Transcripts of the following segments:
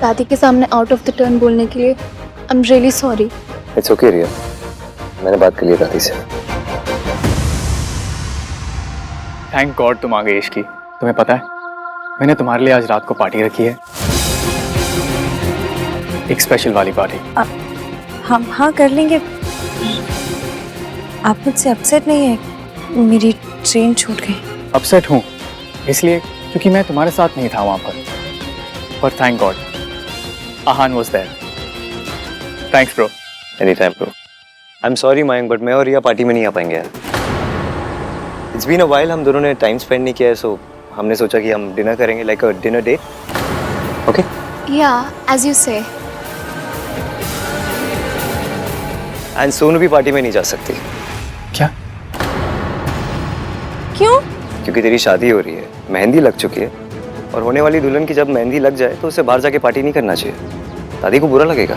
दादी के सामने आउट ऑफ द टर्न बोलने के लिए I am really sorry. It's okay Riya, मैंने बात कर ली दादी से। थैंक गॉड तुम आ गई इश्की। तुम्हें पता है मैंने तुम्हारे लिए आज रात को पार्टी रखी है, एक स्पेशल वाली पार्टी। हम हाँ कर लेंगे। आप मुझसे अपसेट नहीं है मेरी ट्रेन छूट गई? अपसेट हूँ इसलिए क्योंकि मैं तुम्हारे साथ नहीं था वहां पर thank God Aahan was there. Thanks bro. Any time bro. I am sorry Mayank, but मैं और रिया पार्टी में नहीं आ पाएंगे यार। इट्स बीन अ व्हाइल, हम दोनों ने टाइम स्पेंड नहीं किया है, सो हमने सोचा कि हम डिनर करेंगे, like a dinner date. Okay या as you say. And Sonu भी पार्टी में नहीं जा सकती। क्या? क्यों? क्योंकि तेरी शादी हो रही है, मेहंदी लग चुकी है, और होने वाली दुल्हन की जब मेहंदी लग जाए तो उसे बाहर जाके पार्टी नहीं करना चाहिए, दादी को बुरा लगेगा।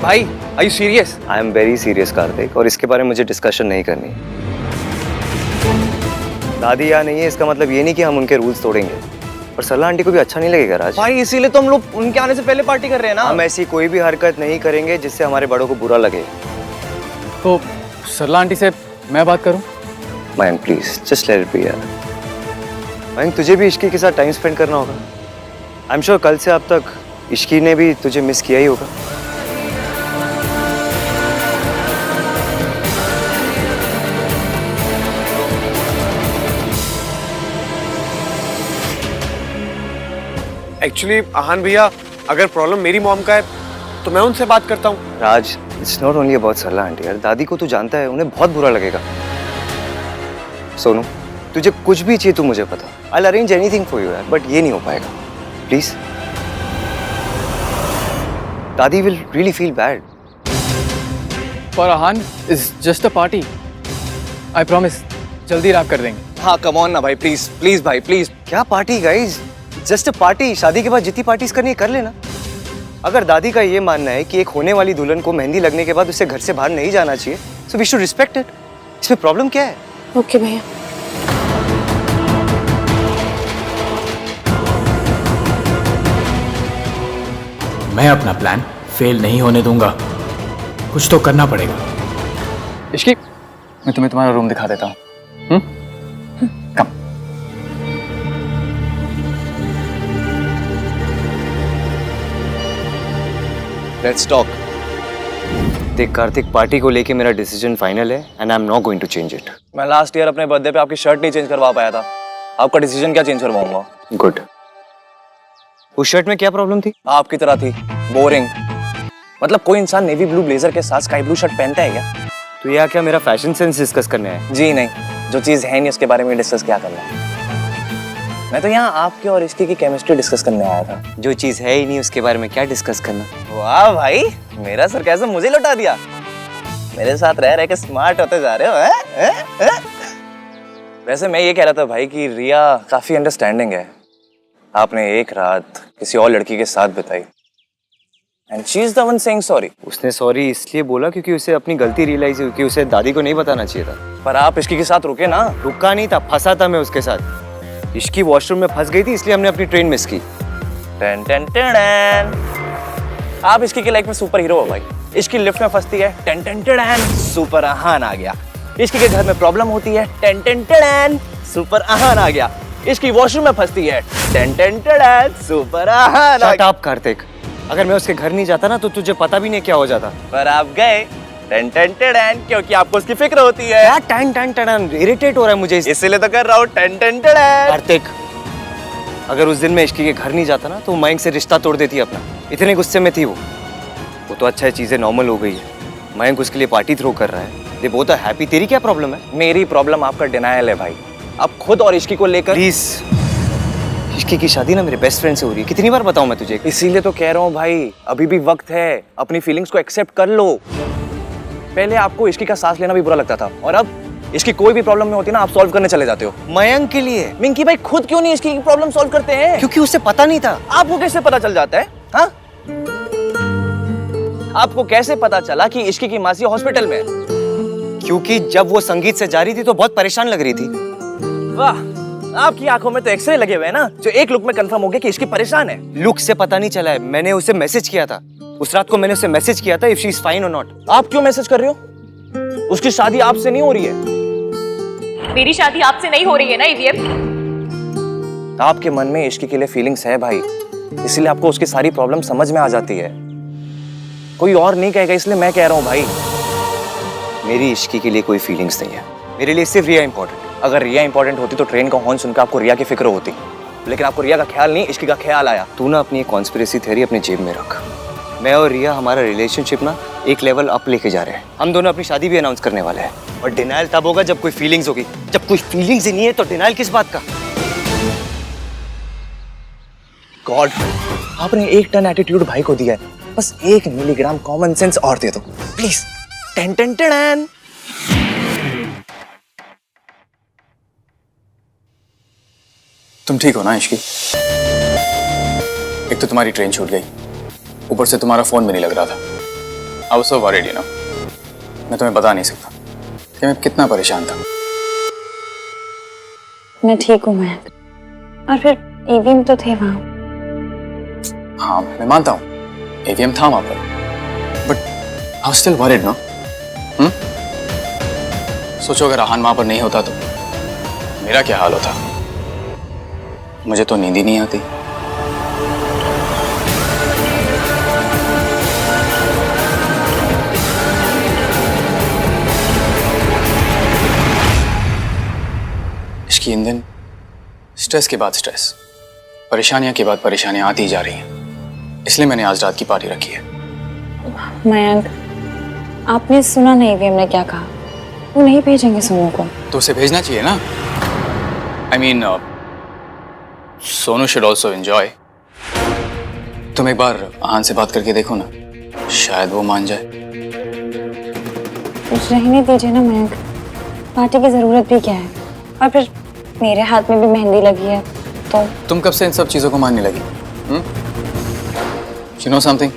भाई are you serious? I am very serious Kartik, और इसके बारे में मुझे डिस्कशन नहीं करनी। दादी यहाँ नहीं है इसका मतलब ये नहीं कि हम उनके रूल्स तोड़ेंगे, और सरला आंटी को भी अच्छा नहीं लगेगा राज। भाई इसीलिए तो हम लोग उनके आने से पहले पार्टी कर रहे हैं ना। हम ऐसी कोई भी हरकत नहीं करेंगे जिससे हमारे बड़ों को बुरा लगे। तो सरला आंटी से मैं बात करूं? Mayank please just let it be यार। मयंक तुझे भी इश्की के साथ टाइम स्पेंड करना होगा। आई एम श्योर कल से अब तक इश्की ने भी तुझे मिस किया ही होगा। एक्चुअली आहान भैया, अगर प्रॉब्लम मेरी मॉम का है तो मैं उनसे बात करता हूँ। Raj it's not only about Sarla aunty यार, दादी को तू जानता है, उन्हें बहुत बुरा लगेगा। सोनू तुझे कुछ भी चाहिए तू मुझे बता, I will arrange anything for you यार, बट ये नहीं हो पाएगा प्लीज। दादी विल रियली फील बैड। पर Aahan is just a party, I promise जल्दी रैप कर देंगे। हाँ कम ऑन ना भाई, प्लीज प्लीज भाई प्लीज। क्या party guys, just a party. शादी के बाद जितनी पार्टीज करनी है कर लेना। अगर दादी का ये मानना है कि एक होने वाली दुल्हन को मेहंदी लगने के बाद उसे घर से बाहर नहीं जाना चाहिए, so we should respect it. इसमें प्रॉब्लम क्या है? ओके भैया। मैं अपना प्लान फेल नहीं होने दूंगा, कुछ तो करना पड़ेगा। इश्की मैं तुम्हें तुम्हारा रूम दिखा देता हूँ। कम। Let's talk. देख कार्तिक, पार्टी को लेके मेरा डिसीजन फाइनल है and I am not going to change it. मैं लास्ट ईयर अपने बर्थडे पे आपकी शर्ट नहीं चेंज करवा पाया था, आपका डिसीजन क्या चेंज करवाऊंगा? गुड। उस शर्ट में क्या प्रॉब्लम थी? आपकी तरह थी, बोरिंग। मतलब कोई इंसान नेवी ब्लू ब्लेजर के साथ स्काई ब्लू शर्ट पहनता है क्या? तो यह क्या मेरा फैशन सेंस डिस्कस करने आया? जी नहीं, जो चीज है नहीं उसके बारे में डिस्कस क्या करना है। मैं तो यहाँ आपके और इसकी की केमिस्ट्री डिस्कस करने आया था। जो चीज है ही नहीं उसके बारे में क्या डिस्कस करना? वाह भाई, मेरा सरकाज़म मुझे लौटा दिया। मेरे साथ रह रह के स्मार्ट होते जा रहे हो हैं? वैसे मैं ये कह रहा था भाई कि रिया काफी अंडरस्टैंडिंग है। आपने एक रात किसी और लड़की के साथ बिताई and she is the one saying sorry. उसने सॉरी इसलिए बोला क्योंकि उसे अपनी गलती रियलाइज हुई कि उसे दादी को नहीं बताना चाहिए था। पर आप इसकी के साथ रुके ना। रुका नहीं था, फंसा था मैं उसके साथ। इश्की वॉशरूम में फंस गई थी इसलिए हमने अपनी ट्रेन मिस की। टन टन टन। आप इसकी की लाइफ में सुपर हीरो हो भाई। इसकी लिफ्ट में फंसती है, टन टन टन, सुपर आहान आ गया। इसकी के घर में प्रॉब्लम होती है, टन टन टन, सुपर आहान आ गया। इसकी वॉशरूम में फंसती है, टन टन टन, सुपर आहान आ शट गया। अप कार्तिक, अगर मैं उसके घर नहीं जाता ना तो तुझे पता भी नहीं क्या हो जाता। पर आप गए, टन टन टन, क्योंकि आपको उसकी फिक्र होती है। क्या टन टन टन, इरिटेट हो रहा है मुझे इसीलिए तो कर रहा हूँ, टन टन टन। कार्तिक, अगर उस दिन मैं इश्की के घर नहीं जाता ना तो मयंक से रिश्ता तोड़ देती अपना। इतने गुस्से में थी वो तो अच्छा है, चीजें नॉर्मल हो गई है। मयंक उसके लिए पार्टी थ्रो कर रहा है, ये बहुत हैप्पी। तेरी क्या प्रॉब्लम है? मेरी प्रॉब्लम आपका डिनायल है भाई। अब खुद और इश्की को लेकर। प्लीज, इश्की की शादी ना मेरे बेस्ट फ्रेंड से हो रही है, कितनी बार बताऊं मैं तुझे? इसीलिए तो कह रहा हूँ भाई, अभी भी वक्त है, अपनी फीलिंग्स को एक्सेप्ट कर लो। पहले आपको इश्की का सांस लेना भी बुरा लगता था, और अब इसकी कोई भी प्रॉब्लम में होती ना, आप सॉल्व करने चले जाते हो। मयंक के लिए। मिंकी भाई खुद क्यों नहीं इसकी प्रॉब्लम सॉल्व करते हैं? क्योंकि उसे पता नहीं था। आपको कैसे पता चल जाता है? हाँ, आपको कैसे पता चला कि इश्की की मासी हॉस्पिटल में है? क्योंकि जब वो संगीत से जा रही थी तो बहुत परेशान लग रही थी। वाह, आपकी आंखों में तो एक्सरे लगे हुए हैं ना, जो एक लुक में कंफर्म हो गया कि इसकी परेशान है। लुक से पता नहीं चला है, मैंने उसे मैसेज किया था। उस रात को मैंने उसे मैसेज किया था इफ शी इज फाइन और नॉट। आप क्यों मैसेज कर रहे हो? उसकी शादी आपसे नहीं हो रही है। मेरी शादी आपसे नहीं हो रही है ना ईवीएम। आपके मन में इश्क के लिए फीलिंग्स है भाई, इसलिए आपको उसकी सारी प्रॉब्लम समझ में आ जाती है। कोई और नहीं कहेगा, इसलिए मैं कह रहा हूँ भाई। मेरी इश्की के लिए कोई फीलिंग्स नहीं है, मेरे लिए सिर्फ रिया इंपॉर्टेंट। अगर रिया इंपॉर्टेंट होती तो ट्रेन का हॉर्न सुनकर आपको रिया की फिक्र होती, लेकिन आपको रिया का ख्याल नहीं, इश्क का ख्याल आया। तू ना अपनी कॉन्स्पिरेसी थ्योरी अपने जेब में रख। मैं और रिया हमारा रिलेशनशिप ना एक लेवल अप लेके जा रहे हैं। हम दोनों अपनी शादी भी अनाउंस करने वाले हैं। और डिनाइल तब होगा जब कोई फीलिंग्स होगी। जब कोई फीलिंग्स ही नहीं है तो डिनाइल किस बात का? गॉड, आपने 1 टन एटीट्यूड भाई को दिया है, बस 1 मिलीग्राम कॉमन सेंस और दे दो प्लीज। Ten ten ten. तुम ठीक हो ना इश्की? एक तो तुम्हारी ट्रेन छूट गई, ऊपर से तुम्हारा फोन भी नहीं लग रहा था। I was so worried, you know. मैं तुम्हें बता नहीं सकता कि मैं कितना परेशान था। मैं ठीक हूँ मयंक, और फिर ईवीएम तो थे वहाँ। हाँ मैं मानता हूँ, एवीएम था वहां पर, but I was still worried ना। सोचो अगर आहान वहां पर नहीं होता तो मेरा क्या हाल होता। मुझे तो नींद ही नहीं आती। इसकी इन दिन स्ट्रेस के बाद स्ट्रेस, परेशानियां के बाद परेशानियां आती ही जा रही हैं, इसलिए मैंने आज रात की पार्टी रखी है। मयंक, आपने सुना नहीं ईवीएम ने क्या कहा? वो नहीं भेजेंगे सोनू को। तो उसे भेजना चाहिए ना। I mean Sonu should also enjoy. तुम एक बार आहान से बात करके देखो ना, शायद वो मान जाए। रहने दीजिए ना मयंक, पार्टी की जरूरत भी क्या है? और फिर मेरे हाथ में भी मेहंदी लगी है तो। तुम कब से इन सब चीजों को मानने लगी? यू नो समथिंग,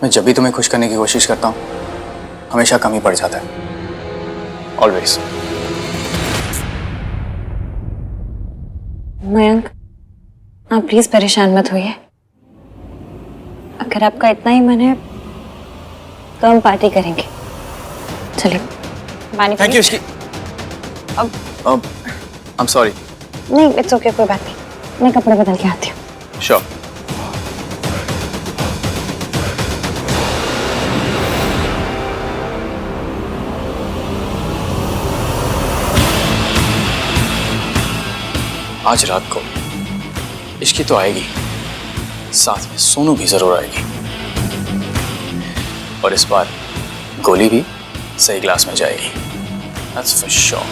मैं जब भी तुम्हें खुश करने की कोशिश करता हूँ हमेशा कम ही पड़ जाता है। ऑलवेज। मयंक, आप प्लीज परेशान मत होइए। अगर आपका इतना ही मन है तो हम पार्टी करेंगे। चलिए पानी। Thank you Ishki. अब I'm sorry. नहीं, इट्स ओके, कोई बात नहीं, मैं कपड़े बदल के आती हूँ। Sure. आज रात को इश्की तो आएगी, साथ में सोनू भी जरूर आएगी, और इस बार गोली भी सही ग्लास में जाएगी। That's for sure.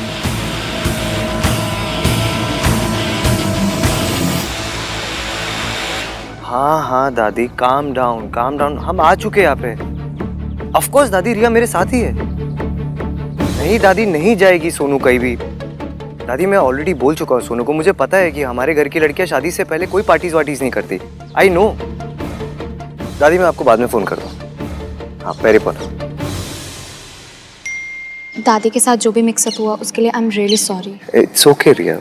हाँ दादी, काम डाउन। हम आ चुके हैं यहाँ पे। ऑफ कोर्स दादी, रिया मेरे साथ ही है। नहीं दादी, नहीं जाएगी सोनू कहीं भी। दादी मैं ऑलरेडी बोल चुका हूँ सोनू को, मुझे पता है कि हमारे घर की लड़कियां शादी से पहले कोई पार्टीज वार्टीज नहीं करती। I know. दादी मैं आपको बाद में फोन कर दूँ। हाँ पेरे पर। दादी के साथ जो भी मिक्सअप हुआ उसके लिए I am really sorry. It's okay Riya,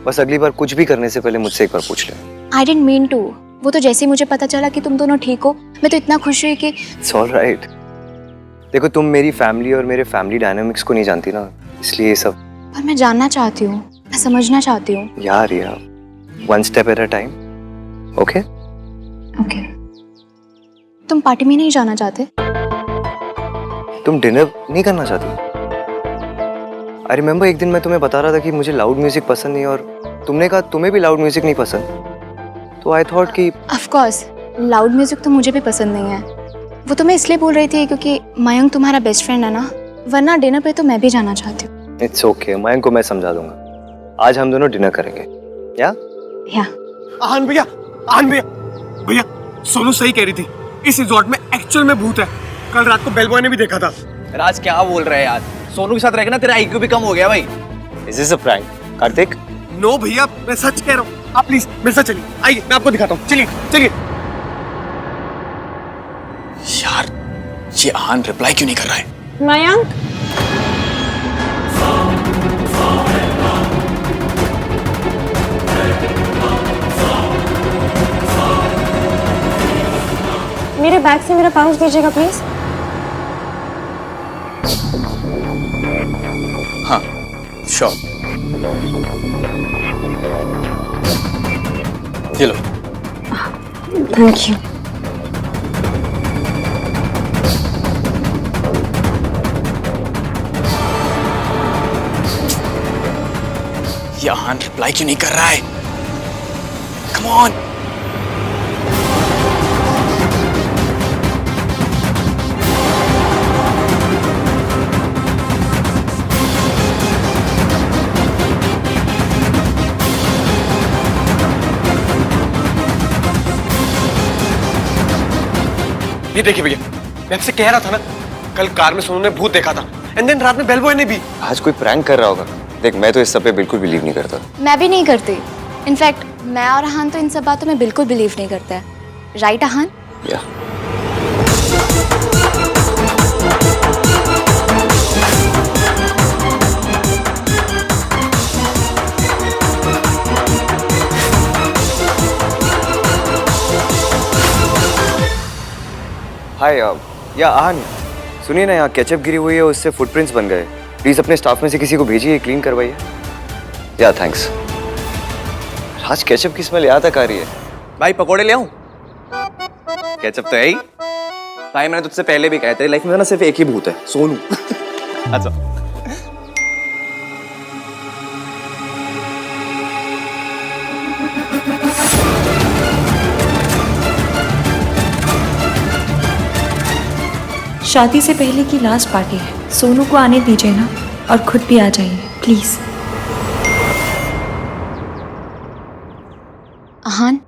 बस अगली बार कुछ भी करने से पहले मुझसे एक बार पूछ ले। I didn't mean to. वो तो जैसे ही मुझे पता चला कि तुम दोनों ठीक हो, मैं तो इतना खुश हुई कि। It's all right. देखो तुम मेरी फैमिली और मेरे फैमिली डायनामिक्स को नहीं जानती ना, इसलिए ये सब। पर मैं जानना चाहती हूँ, मैं समझना चाहती हूँ। यार Riya, one step at a time. Okay okay. तुम पार्टी में नहीं जाना चाहते? तुम डिनर नहीं करना चाहती? आई रिमेम्बर एक दिन मैं तुम्हें बता रहा था कि मुझे लाउड म्यूजिक पसंद नहीं, और तुमने कहा तुम्हें भी लाउड म्यूजिक नहीं पसंद। तो आई थॉट कि ऑफ कोर्स लाउड म्यूजिक तो मुझे भी पसंद नहीं है। वो तो मैं इसलिए बोल रही थी क्योंकि मयंक तुम्हारा बेस्ट फ्रेंड है ना, वरना डिनर पे तो मैं भी जाना चाहती हूँ। इट्स ओके, मयंक को मैं समझा दूंगा। आज हम दोनों डिनर करेंगे। या आहान भैया, भैया सोनू सही कह रही थी, इस रिजॉर्ट में एक्चुअल में भूत है। कल रात को बेल बॉय ने भी देखा था। राज क्या बोल रहे हैं यार, सोनू के साथ रहेगा ना तेरा IQ भी कम हो गया भाई। Is this a prank Kartik? No भैया, मैं सच कह रहा हूँ। आप प्लीज मेरे साथ चलिए, आइए मैं आपको दिखाता हूँ। चलिए। यार ये आहान रिप्लाई क्यों नहीं कर रहा है? मयंक, बैग से मेरा पाउच दीजिएगा प्लीज। हाँ श्योर, ये लो। Thank you. ये आहान रिप्लाई क्यों नहीं कर रहा है? Come on. ये देखिए भैया, मैं आपसे कह रहा था ना, कल कार में सोनू ने भूत देखा था, एंड देन रात में बेल बॉय ने भी। आज कोई प्रैंक कर रहा होगा। देख, मैं तो इस सब पे बिल्कुल बिलीव नहीं करता। मैं भी नहीं करती। इनफैक्ट मैं और अहान तो इन सब बातों में बिल्कुल बिलीव नहीं करते हैं। राइट अहान? या हाय या आहान, सुनिए ना, यहाँ केचप गिरी हुई है, उससे फुटप्रिंट्स बन गए। प्लीज अपने स्टाफ में से किसी को भेजिए, क्लीन करवाइए। या थैंक्स। आज केचप की स्मेल यहाँ तक आ रही है। भाई पकोड़े ले आऊं? केचप तो है ही। भाई मैंने तुझसे पहले भी कहा तेरी लाइफ में ना सिर्फ एक ही भूत है, सोनू। अच्छा शादी से पहले की लास्ट पार्टी है, सोनू को आने दीजिए ना, और खुद भी आ जाइए प्लीज। अहान,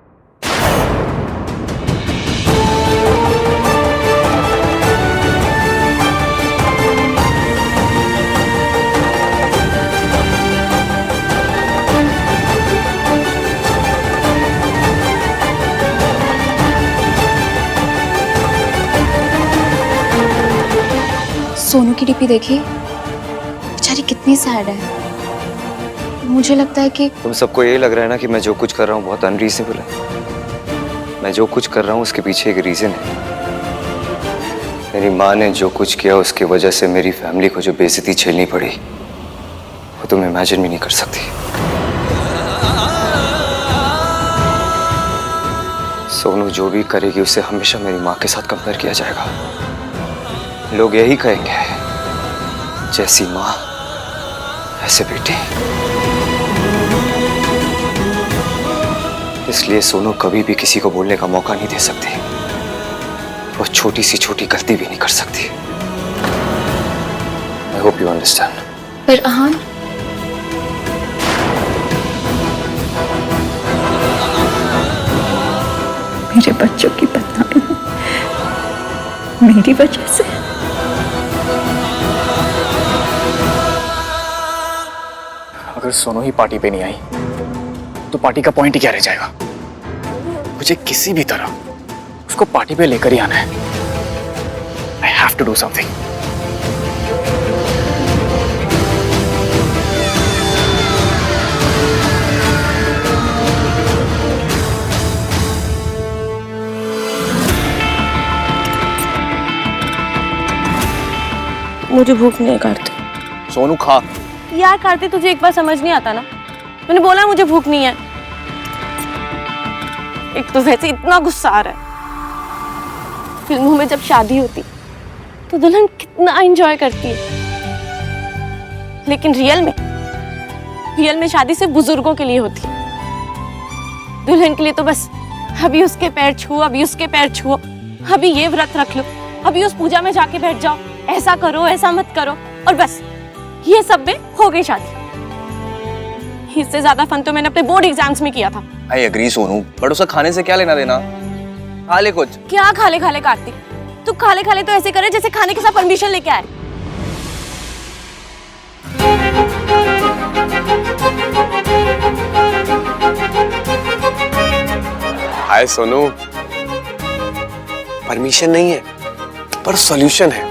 सोनू की डीपी देखी, बेचारी कितनी सैड है। मुझे लगता है कि तुम सबको ये लग रहा है ना कि मैं जो कुछ कर रहा हूँ बहुत अनरीजनेबल है। मैं जो कुछ कर रहा हूँ उसके पीछे एक रीजन है। मेरी माँ ने जो कुछ किया उसकी वजह से मेरी फैमिली को जो बेइज्जती झेलनी पड़ी, वो तुम इमेजिन भी नहीं कर सकती। सोनू जो भी करेगी उसे हमेशा मेरी माँ के साथ कंपेयर किया जाएगा। लोग यही कहेंगे, जैसी माँ ऐसे बेटी। इसलिए सोनू कभी भी किसी को बोलने का मौका नहीं दे सकती। वो छोटी सी छोटी गलती भी नहीं कर सकती। I hope you understand. पर अहान, मेरे बच्चों की बदनामी मेरी वजह से। अगर सोनू ही पार्टी पे नहीं आई तो पार्टी का पॉइंट ही क्या रह जाएगा? मुझे किसी भी तरह उसको पार्टी पे लेकर ही आना है। I have to do something. मुझे भूख नहीं है कार्तिक। सोनू खा। यार कार्तिक, तुझे एक बार समझ नहीं आता ना? मैंने बोला मुझे भूख नहीं है। एक तो वैसे इतना गुस्सा आ रहा है। फिल्मों में जब शादी होती तो दुल्हन कितना एंजॉय करती है, लेकिन रियल में शादी सिर्फ बुजुर्गों के लिए होती है। दुल्हन के लिए तो बस अभी उसके पैर छुओ, अभी उसके पैर छुओ, अभी ये व्रत रख लो, अभी उस पूजा में जाके बैठ जाओ, ऐसा करो ऐसा मत करो, और बस ये सब में हो गई शादी। इससे ज्यादा फन तो मैंने अपने बोर्ड एग्जाम्स में किया था। आई एग्री सोनू, बट उसका खाने से क्या लेना देना? खा ले कुछ। क्या खाले खाले कार्तिक? तू खाले खाले तो ऐसे करे जैसे खाने के साथ परमिशन लेके आए। हाय सोनू, परमिशन नहीं है पर सॉल्यूशन है।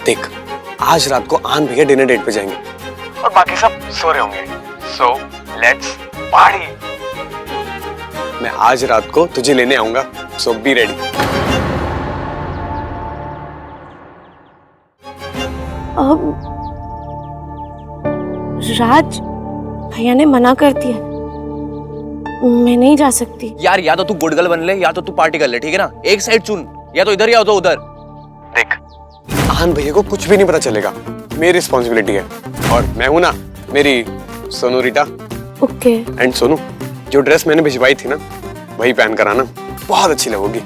देख, आज रात को आहान भैया डिनर डेट पे जाएंगे और बाकी सब सो रहे होंगे। So let's party. मैं आज रात को तुझे लेने आऊंगा, सो बी रेडी। राज, भैया ने मना कर दिया, मैं नहीं जा सकती। यार या तो तू गुड गर्ल बन ले या तो तू पार्टी कर ले, ठीक है ना? एक साइड चुन, या तो इधर या तो उधर। देख, आहान भैया को कुछ भी नहीं पता चलेगा, मेरी रिस्पॉन्सिबिलिटी है। और मैं हूं ना, मेरी सोनू रीटा। ओके। एंड सोनू, जो ड्रेस मैंने भिजवाई थी ना, वही पहन कर आना, बहुत अच्छी लगोगी।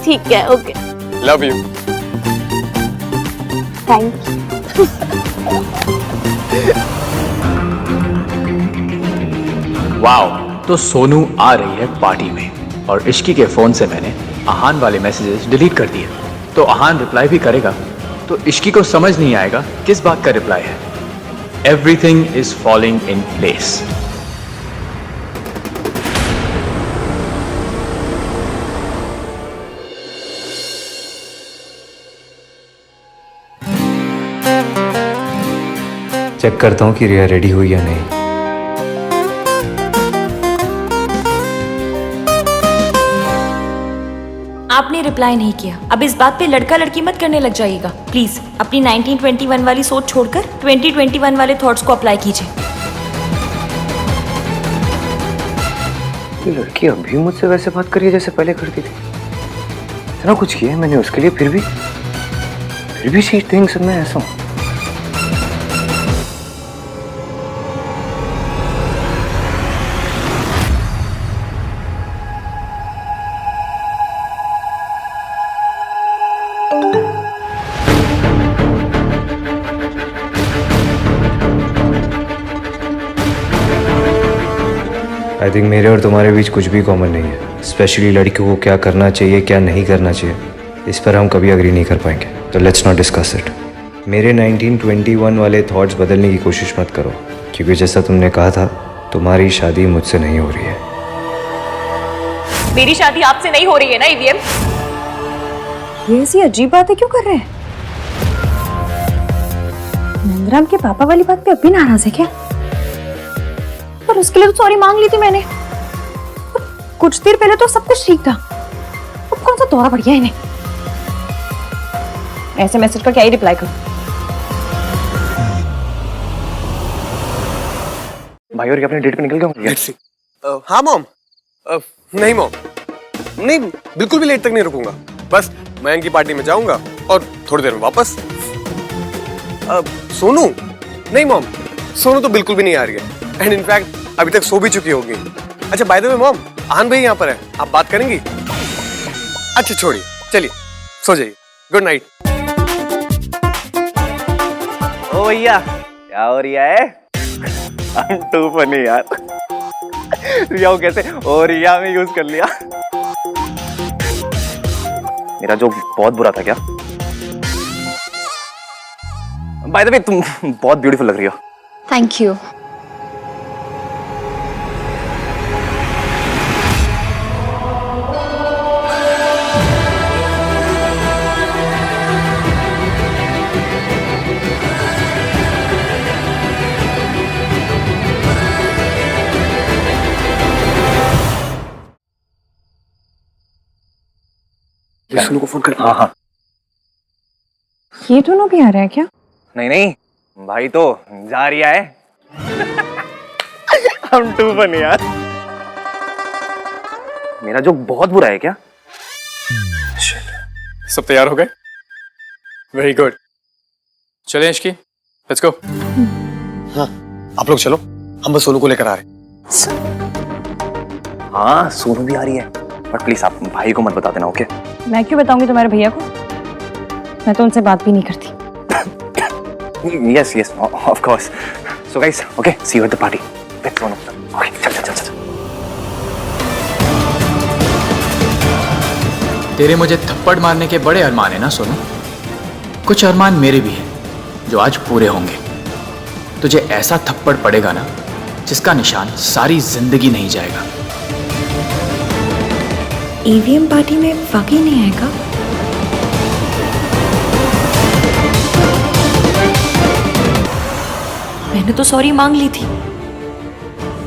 ठीक है, okay. Love you. Thank you. Wow, तो सोनू आ रही है पार्टी में और इश्की के फोन से मैंने आहान वाले मैसेजेस डिलीट कर दिए। तो आहान रिप्लाई भी करेगा तो इश्की को समझ नहीं आएगा किस बात का रिप्लाई है। Everything is falling in place. Check करता हूँ कि रिया रेडी हुई या नहीं। आपने रिप्लाई नहीं किया। अब इस बात पे लड़का लड़की मत करने लग जाइएगा प्लीज। अपनी 1921 वाली सोच छोड़कर 2021 वाले थॉट्स को अप्लाई कीजिए। ये लड़की अभी मुझसे वैसे बात करी है जैसे पहले करती थी। इतना कुछ किया है मैंने उसके लिए, फिर भी शी थिंक्स मैं ऐसा हूँ। आई थिंक मेरे और तुम्हारे बीच कुछ भी कॉमन नहीं है। स्पेशली लड़कियों को क्या करना चाहिए क्या नहीं करना चाहिए, इस पर हम कभी अग्री नहीं कर पाएंगे। तो लेट्स नॉट डिस्कस इट। मेरे 1921 वाले थॉट्स बदलने की कोशिश मत करो, क्योंकि जैसा तुमने कहा था तुम्हारी शादी मुझसे नहीं हो रही है। मेरी शादी आपसे नहीं हो रही है ना ईवीएम? ये ऐसी अजीब बातें क्यों कर रहे हैं? नंदराम के पापा वाली बात पे अब भी नाराज है क्या? पर उसके लिए तो सॉरी मांग ली थी मैंने। कुछ देर पहले तो सब कुछ ठीक था, अब कौन सा दौरा बढ़ गया इन्हें? ऐसे मैसेज का क्या ही रिप्लाई करूं? भाई और अपने डेट पे निकल गया। हाँ मॉम। नहीं मॉम, नहीं बिल्कुल भी लेट तक नहीं रुकूंगा। बस मयंक की पार्टी में जाऊंगा और थोड़ी देर में वापस। सोनू? नहीं मॉम, सोनू तो बिल्कुल भी नहीं आ रही है। एंड इनफैक्ट अभी तक सो भी चुकी होगी। अच्छा बाय द वे मॉम, आहान भाई यहाँ पर है, आप बात करेंगी? अच्छा छोड़िए, चलिए सो जाइए। Good night. ओ भैया, क्या हो रिया है? I'm too funny यार। रिया को कैसे ओ रिया में यूज कर लिया। मेरा जो बहुत बुरा था क्या? बाय द वे तुम बहुत ब्यूटीफुल लग रही हो। Thank you. सोनू को फोन कर। हाँ हाँ। ये दोनों भी आ रहे हैं क्या? नहीं नहीं, भाई तो जा रिया है। I'm too funny यार। मेरा जोक बहुत बुरा है क्या? सब तैयार हो गए? Very good. चलें इश्की, लेट्स गो। हाँ आप लोग चलो, हम बस सोनू को लेकर आ रहे हैं। हाँ सोनू भी आ रही है, बट प्लीज आप भाई को मत बता देना, ओके? मैं क्यों बताऊंगी तुम्हारे भैया को? मैं तो उनसे बात भी नहीं करती। Yes, yes, of course. So guys, okay, see you at the party. Let's go. Okay, चल. तेरे मुझे थप्पड़ मारने के बड़े अरमान है ना सोनू? कुछ अरमान मेरे भी हैं जो आज पूरे होंगे। तुझे ऐसा थप्पड़ पड़ेगा ना जिसका निशान सारी जिंदगी नहीं जाएगा। ईवीएम पार्टी में वाकई नहीं आएगा? मैंने तो सॉरी मांग ली थी,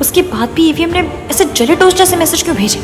उसके बाद भी ईवीएम ने ऐसे जले टोस्ट जैसे मैसेज क्यों भेजे?